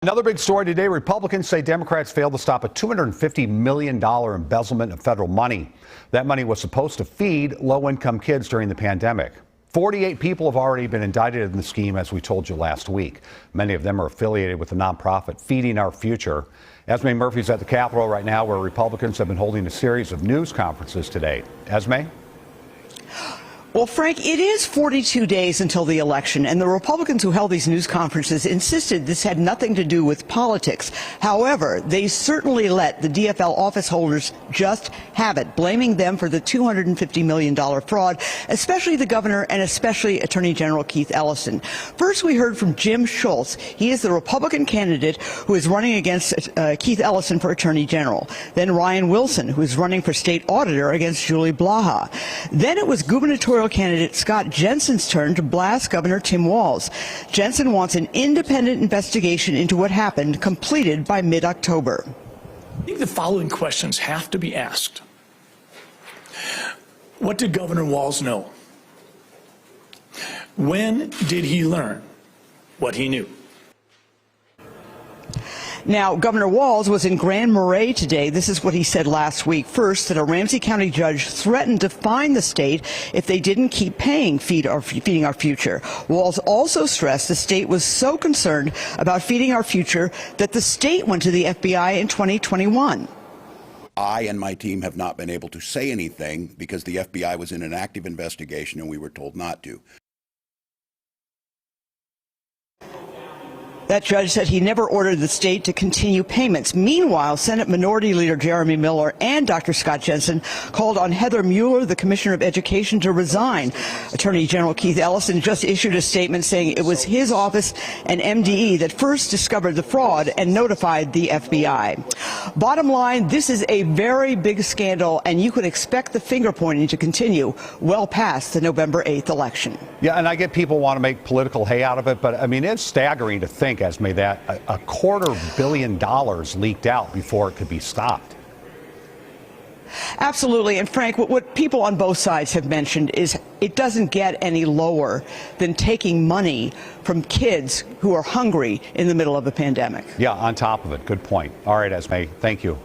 Another big story today, Republicans say Democrats failed to stop a $250 million embezzlement of federal money. That money was supposed to feed low-income kids during the pandemic. 48 people have already been indicted in the scheme, as we told you last week. Many of them are affiliated with the nonprofit Feeding Our Future. Esme Murphy's at the Capitol right now, where Republicans have been holding a series of news conferences today. Esme? Well, Frank, it is 42 days until the election, and the Republicans who held these news conferences insisted this had nothing to do with politics. However, they certainly let the DFL office holders just have it, blaming them for the $250 million fraud, especially the governor and especially Attorney General Keith Ellison. First, we heard from Jim Schultz. He is the Republican candidate who is running against Keith Ellison for Attorney General. Then Ryan Wilson, who is running for state auditor against Julie Blaha. Then it was gubernatorial candidate Scott Jensen's turn to blast Governor Tim Walz. Jensen wants an independent investigation into what happened completed by mid-October. I think the following questions have to be asked. What did Governor Walz know? When did he learn what he knew? Now, Governor Walz was in Grand Marais today. This is what he said last week. First, that a Ramsey County judge threatened to fine the state if they didn't keep paying Feeding Our Future. Walz also stressed the state was so concerned about Feeding Our Future that the state went to the FBI in 2021. I and my team have not been able to say anything because the FBI was in an active investigation and we were told not to. That judge said he never ordered the state to continue payments. Meanwhile, Senate Minority Leader Jeremy Miller and Dr. Scott Jensen called on Heather Mueller, the Commissioner of Education, to resign. Attorney General Keith Ellison just issued a statement saying it was his office and MDE that first discovered the fraud and notified the FBI. Bottom line, this is a very big scandal, and you could expect the finger pointing to continue well past the November 8th election. Yeah, and I get people want to make political hay out of it, but I mean, it's staggering to think, Esme, that a $250 million leaked out before it could be stopped. Absolutely. And Frank, what people on both sides have mentioned is it doesn't get any lower than taking money from kids who are hungry in the middle of a pandemic. Yeah, on top of it. Good point. All right, Esme, thank you.